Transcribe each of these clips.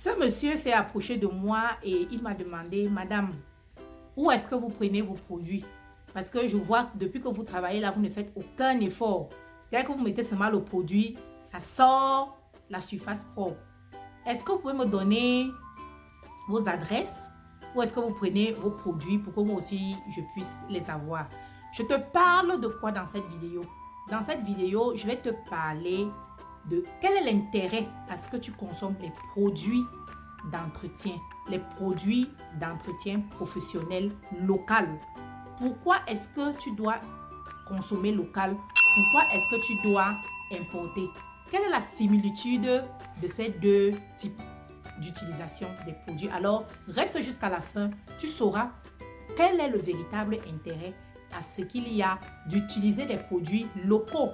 Ce monsieur s'est approché de moi et il m'a demandé, Madame, où est-ce que vous prenez vos produits? Parce que je vois que depuis que vous travaillez là, vous ne faites aucun effort. Dès que vous mettez seulement le produit, ça sort la surface propre. Est-ce que vous pouvez me donner vos adresses? Où est-ce que vous prenez vos produits pour que moi aussi je puisse les avoir? Je te parle de quoi dans cette vidéo? Dans cette vidéo, je vais te parler de quel est l'intérêt à ce que tu consommes les produits d'entretien, les produits d'entretien professionnel local. Pourquoi est-ce que tu dois consommer local? Pourquoi est-ce que tu dois importer? Quelle est la similitude de ces deux types d'utilisation des produits? Alors, reste jusqu'à la fin, tu sauras quel est le véritable intérêt à ce qu'il y a d'utiliser des produits locaux,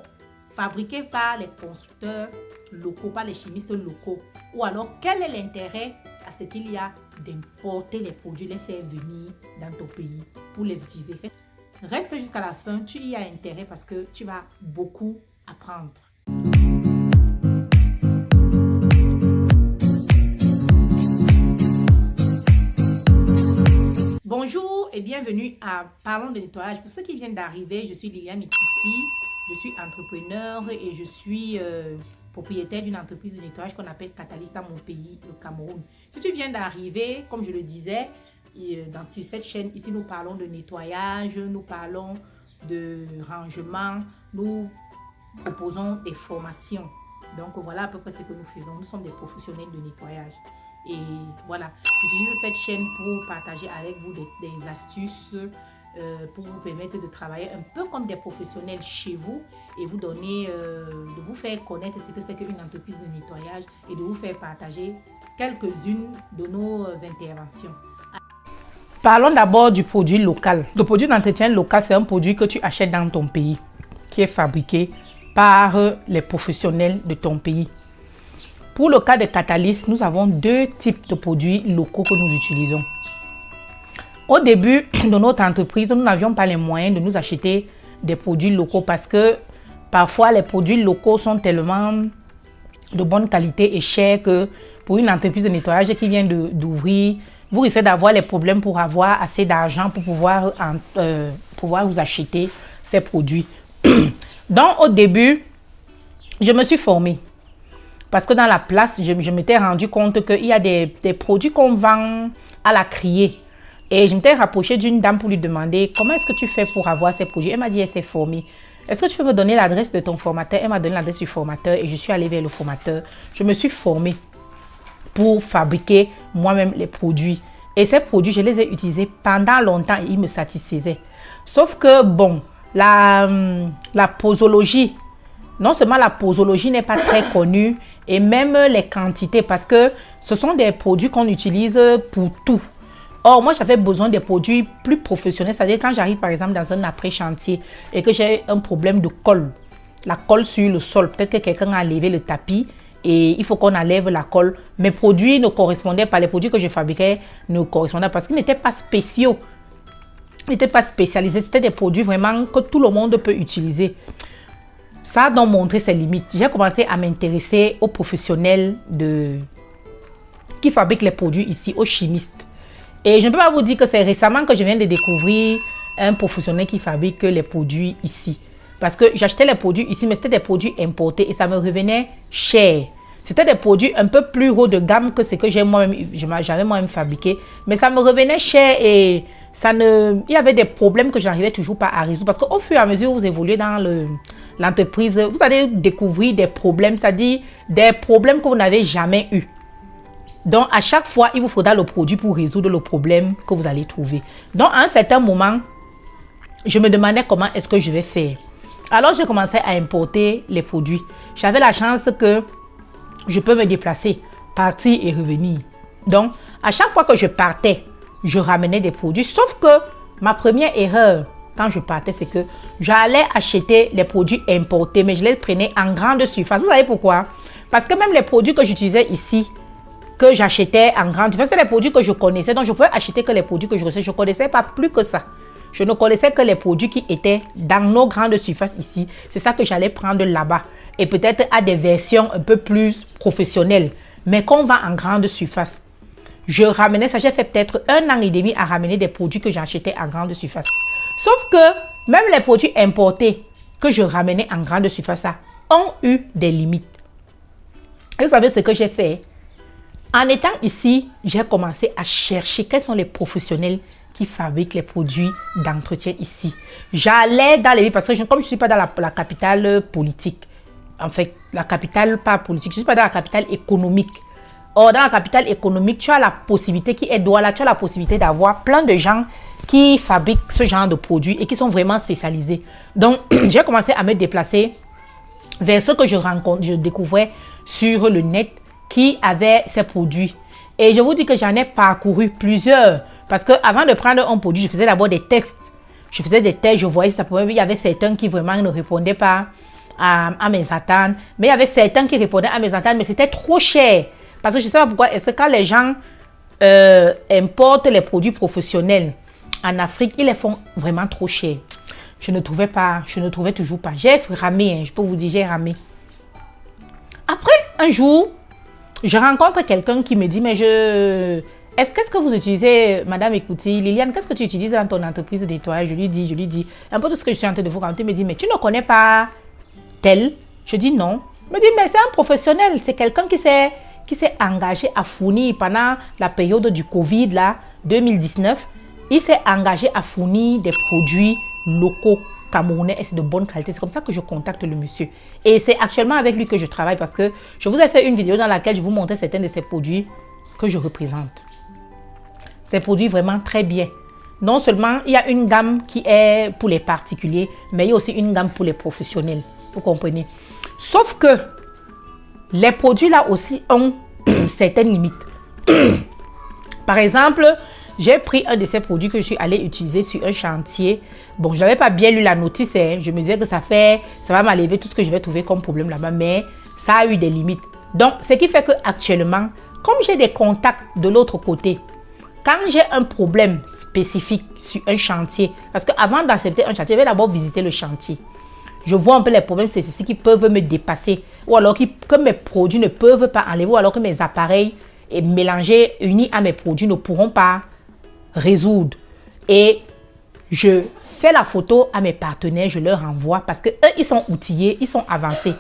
fabriqués par les constructeurs locaux, par les chimistes locaux. Ou alors, quel est l'intérêt à ce qu'il y a d'importer les produits, les faire venir dans ton pays pour les utiliser? Reste jusqu'à la fin, tu y as intérêt parce que tu vas beaucoup apprendre. Bonjour et bienvenue à Parlons de nettoyage. Pour ceux qui viennent d'arriver, je suis Liliane Ikuti, je suis entrepreneur et je suis propriétaire d'une entreprise de nettoyage qu'on appelle Catalyst dans mon pays, le Cameroun. Si tu viens d'arriver, comme je le disais, sur cette chaîne ici, nous parlons de nettoyage, nous parlons de rangement, nous proposons des formations. Donc voilà à peu près ce que nous faisons. Nous sommes des professionnels de nettoyage. Et voilà, j'utilise cette chaîne pour partager avec vous des astuces pour vous permettre de travailler un peu comme des professionnels chez vous et vous donner, de vous faire connaître ce que c'est qu'une entreprise de nettoyage et de vous faire partager quelques-unes de nos interventions. Parlons d'abord du produit local. Le produit d'entretien local, c'est un produit que tu achètes dans ton pays, qui est fabriqué par les professionnels de ton pays. Pour le cas de Catalyst, nous avons deux types de produits locaux que nous utilisons. Au début de notre entreprise, nous n'avions pas les moyens de nous acheter des produits locaux parce que parfois les produits locaux sont tellement de bonne qualité et chers que pour une entreprise de nettoyage qui vient d'ouvrir, vous risquez d'avoir les problèmes pour avoir assez d'argent pour pouvoir vous acheter ces produits. Donc au début, je me suis formée. Parce que dans la place, je m'étais rendu compte qu'il y a des produits qu'on vend à la criée. Et je m'étais rapprochée d'une dame pour lui demander comment est-ce que tu fais pour avoir ces produits. Elle m'a dit, elle s'est formée. Est-ce que tu peux me donner l'adresse de ton formateur? Elle m'a donné l'adresse du formateur et je suis allée vers le formateur. Je me suis formée pour fabriquer moi-même les produits. Et ces produits, je les ai utilisés pendant longtemps et ils me satisfaisaient. Sauf que, bon, la posologie, non seulement la posologie n'est pas très connue et même les quantités parce que ce sont des produits qu'on utilise pour tout. Or, moi, j'avais besoin des produits plus professionnels. C'est-à-dire quand j'arrive par exemple dans un après-chantier et que j'ai un problème de colle, la colle sur le sol, peut-être que quelqu'un a levé le tapis et il faut qu'on enlève la colle. Mes produits ne correspondaient pas, les produits que je fabriquais ne correspondaient pas parce qu'ils n'étaient pas spéciaux. Ils n'étaient pas spécialisés. C'était des produits vraiment que tout le monde peut utiliser. Ça a donc montré ses limites. J'ai commencé à m'intéresser aux professionnels qui fabriquent les produits ici, aux chimistes. Et je ne peux pas vous dire que c'est récemment que je viens de découvrir un professionnel qui fabrique les produits ici. Parce que j'achetais les produits ici, mais c'était des produits importés et ça me revenait cher. C'était des produits un peu plus haut de gamme que ce que j'avais moi-même fabriqué. Mais ça me revenait cher et il y avait des problèmes que je n'arrivais toujours pas à résoudre. Parce qu'au fur et à mesure où vous évoluez dans l'entreprise, vous allez découvrir des problèmes, c'est-à-dire des problèmes que vous n'avez jamais eus. Donc, à chaque fois, il vous faudra le produit pour résoudre le problème que vous allez trouver. Donc, à un certain moment, je me demandais comment est-ce que je vais faire. Alors, j'ai commencé à importer les produits. J'avais la chance que je peux me déplacer, partir et revenir. Donc, à chaque fois que je partais, je ramenais des produits. Sauf que ma première erreur, quand je partais, c'est que j'allais acheter les produits importés, mais je les prenais en grande surface. Vous savez pourquoi? Parce que même les produits que j'utilisais ici, que j'achetais en grande surface, c'est les produits que je connaissais. Donc, je pouvais acheter que les produits que je connaissais. Je ne connaissais pas plus que ça. Je ne connaissais que les produits qui étaient dans nos grandes surfaces ici. C'est ça que j'allais prendre là-bas. Et peut-être à des versions un peu plus professionnelles. Mais quand on va en grande surface, je ramenais ça. J'ai fait peut-être 1 an et demi à ramener des produits que j'achetais en grande surface. Sauf que même les produits importés que je ramenais en grande surface ont eu des limites. Et vous savez ce que j'ai fait? En étant ici, j'ai commencé à chercher quels sont les professionnels qui fabriquent les produits d'entretien ici. J'allais dans les villes parce que comme je ne suis pas dans la capitale politique, en fait, la capitale pas politique, je ne suis pas dans la capitale économique. Or, dans la capitale économique, tu as la possibilité, qui est Douala, tu as la possibilité d'avoir plein de gens qui fabriquent ce genre de produits et qui sont vraiment spécialisés. Donc, j'ai commencé à me déplacer vers ce que je découvrais sur le net qui avaient ces produits. Et je vous dis que j'en ai parcouru plusieurs. Parce que avant de prendre un produit, je faisais d'abord des tests. Je faisais des tests, je voyais si ça pouvait. Il y avait certains qui vraiment ne répondaient pas à mes attentes. Mais il y avait certains qui répondaient à mes attentes, mais c'était trop cher. Parce que je ne sais pas pourquoi. Est-ce que quand les gens importent les produits professionnels en Afrique, ils les font vraiment trop cher. Je ne trouvais toujours pas. J'ai ramé, je peux vous dire, j'ai ramé. Après, un jour, je rencontre quelqu'un qui me dit, mais qu'est-ce que vous utilisez, Madame Ekouti, Liliane, qu'est-ce que tu utilises dans ton entreprise de nettoyage? Je lui dis, un peu tout ce que je suis en train de vous raconter. Il me dit, mais tu ne connais pas tel? Je dis non. Il me dit, mais c'est un professionnel, c'est quelqu'un qui s'est engagé à fournir pendant la période du Covid, là, 2019. Il s'est engagé à fournir des produits locaux camerounais et c'est de bonne qualité. C'est comme ça que je contacte le monsieur. Et c'est actuellement avec lui que je travaille parce que je vous ai fait une vidéo dans laquelle je vous montrais certains de ces produits que je représente. Ces produits vraiment très bien. Non seulement il y a une gamme qui est pour les particuliers, mais il y a aussi une gamme pour les professionnels. Vous comprenez? Sauf que les produits là aussi ont certaines limites. Par exemple, j'ai pris un de ces produits que je suis allée utiliser sur un chantier. Bon, je n'avais pas bien lu la notice. Je me disais que ça va m'enlever tout ce que je vais trouver comme problème là-bas. Mais ça a eu des limites. Donc, ce qui fait qu'actuellement, comme j'ai des contacts de l'autre côté, quand j'ai un problème spécifique sur un chantier, parce qu'avant d'accepter un chantier, je vais d'abord visiter le chantier. Je vois un peu les problèmes spécifiques qui peuvent me dépasser. Ou alors que mes produits ne peuvent pas enlever. Ou alors que mes appareils mélangés, unis à mes produits ne pourront pas résoudre. Et je fais la photo à mes partenaires, je leur envoie parce que eux, ils sont outillés, ils sont avancés.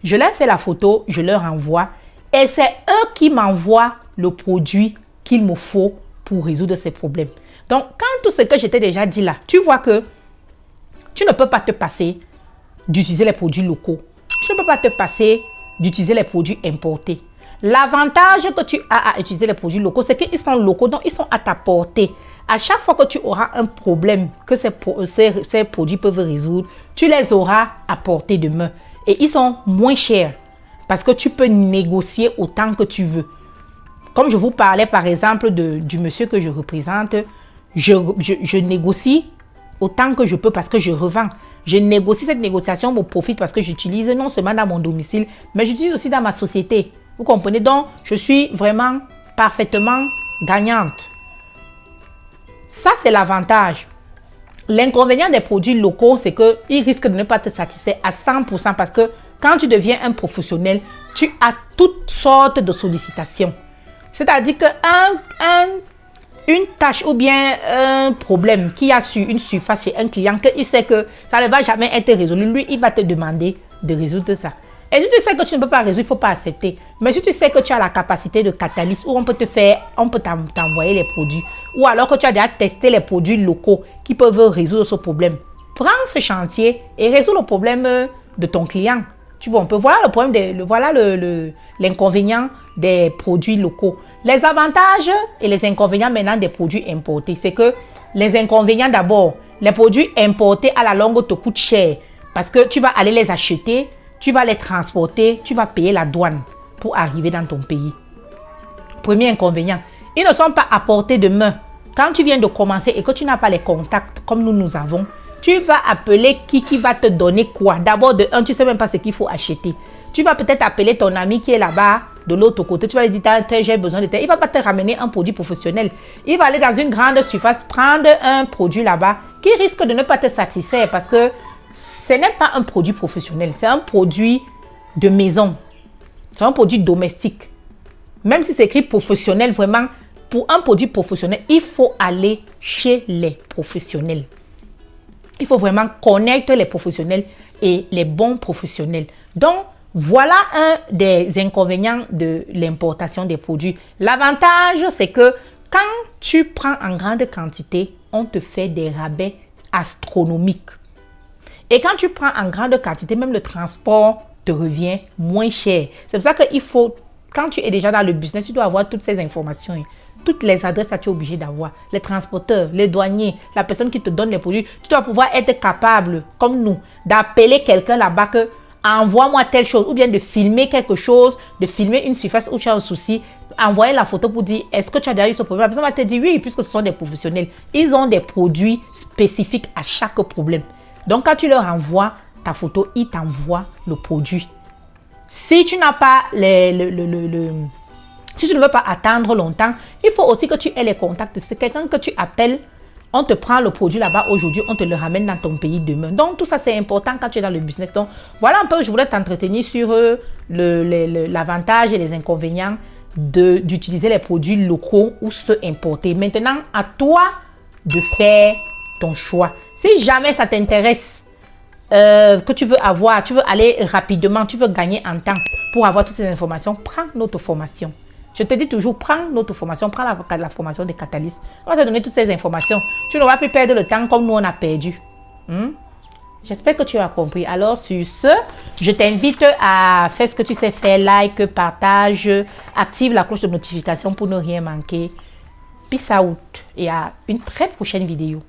Je leur fais la photo, je leur envoie et c'est eux qui m'envoient le produit qu'il me faut pour résoudre ces problèmes. Donc, quand tout ce que je t'ai déjà dit là, tu vois que tu ne peux pas te passer d'utiliser les produits locaux. Tu ne peux pas te passer d'utiliser les produits importés. L'avantage que tu as à utiliser les produits locaux, c'est qu'ils sont locaux, donc ils sont à ta portée. À chaque fois que tu auras un problème que ces produits peuvent résoudre, tu les auras à portée de main. Et ils sont moins chers parce que tu peux négocier autant que tu veux. Comme je vous parlais par exemple du monsieur que je représente, je négocie autant que je peux parce que je revends. Je négocie, cette négociation me profite parce que j'utilise non seulement dans mon domicile, mais j'utilise aussi dans ma société. Vous comprenez? Donc, je suis vraiment parfaitement gagnante. Ça, c'est l'avantage. L'inconvénient des produits locaux, c'est qu'ils risquent de ne pas te satisfaire à 100% parce que quand tu deviens un professionnel, tu as toutes sortes de sollicitations. C'est-à-dire qu'une tâche ou bien un problème qu'il y a sur une surface chez un client, qu'il sait que ça ne va jamais être résolu, lui, il va te demander de résoudre ça. Et si tu sais que tu ne peux pas résoudre, il ne faut pas accepter. Mais si tu sais que tu as la capacité de catalyse où on peut t'envoyer les produits, ou alors que tu as déjà testé les produits locaux qui peuvent résoudre ce problème, prends ce chantier et résous le problème de ton client. Tu vois, on peut voir le problème, voilà l'inconvénient des produits locaux. Les avantages et les inconvénients maintenant des produits importés, c'est que les inconvénients d'abord, les produits importés à la longue te coûtent cher parce que tu vas aller les acheter, tu vas les transporter, tu vas payer la douane pour arriver dans ton pays. Premier inconvénient, ils ne sont pas à portée de main. Quand tu viens de commencer et que tu n'as pas les contacts comme nous avons, tu vas appeler qui va te donner quoi? D'abord, tu ne sais même pas ce qu'il faut acheter. Tu vas peut-être appeler ton ami qui est là-bas, de l'autre côté. Tu vas lui dire, j'ai besoin de tel. Il ne va pas te ramener un produit professionnel. Il va aller dans une grande surface, prendre un produit là-bas qui risque de ne pas te satisfaire parce que ce n'est pas un produit professionnel. C'est un produit de maison. C'est un produit domestique. Même si c'est écrit professionnel, vraiment, pour un produit professionnel, il faut aller chez les professionnels. Il faut vraiment connaître les professionnels et les bons professionnels. Donc, voilà un des inconvénients de l'importation des produits. L'avantage, c'est que quand tu prends en grande quantité, on te fait des rabais astronomiques. Et quand tu prends en grande quantité, même le transport te revient moins cher. C'est pour ça qu'il faut, quand tu es déjà dans le business, tu dois avoir toutes ces informations. Toutes les adresses que tu es obligé d'avoir. Les transporteurs, les douaniers, la personne qui te donne les produits. Tu dois pouvoir être capable, comme nous, d'appeler quelqu'un là-bas que envoie-moi telle chose, ou bien de filmer quelque chose, de filmer une surface où tu as un souci, envoyer la photo pour dire est-ce que tu as déjà eu ce problème. La personne va te dire oui, puisque ce sont des professionnels. Ils ont des produits spécifiques à chaque problème. Donc quand tu leur envoies ta photo, ils t'envoient le produit. Si tu n'as pas si tu ne veux pas attendre longtemps, il faut aussi que tu aies les contacts. C'est quelqu'un que tu appelles, on te prend le produit là-bas aujourd'hui, on te le ramène dans ton pays demain. Donc, tout ça, c'est important quand tu es dans le business. Donc, voilà un peu, je voulais t'entretenir sur l'avantage et les inconvénients d'utiliser les produits locaux ou ceux importés. Maintenant, à toi de faire ton choix. Si jamais ça t'intéresse, que tu veux aller rapidement, tu veux gagner en temps pour avoir toutes ces informations, prends notre formation. Je te dis toujours, prends notre formation, prends la formation des Catalyst. On va te donner toutes ces informations. Tu n'auras plus perdre le temps comme nous on a perdu. J'espère que tu as compris. Alors sur ce, je t'invite à faire ce que tu sais faire, like, partage, active la cloche de notification pour ne rien manquer. Peace out et à une très prochaine vidéo.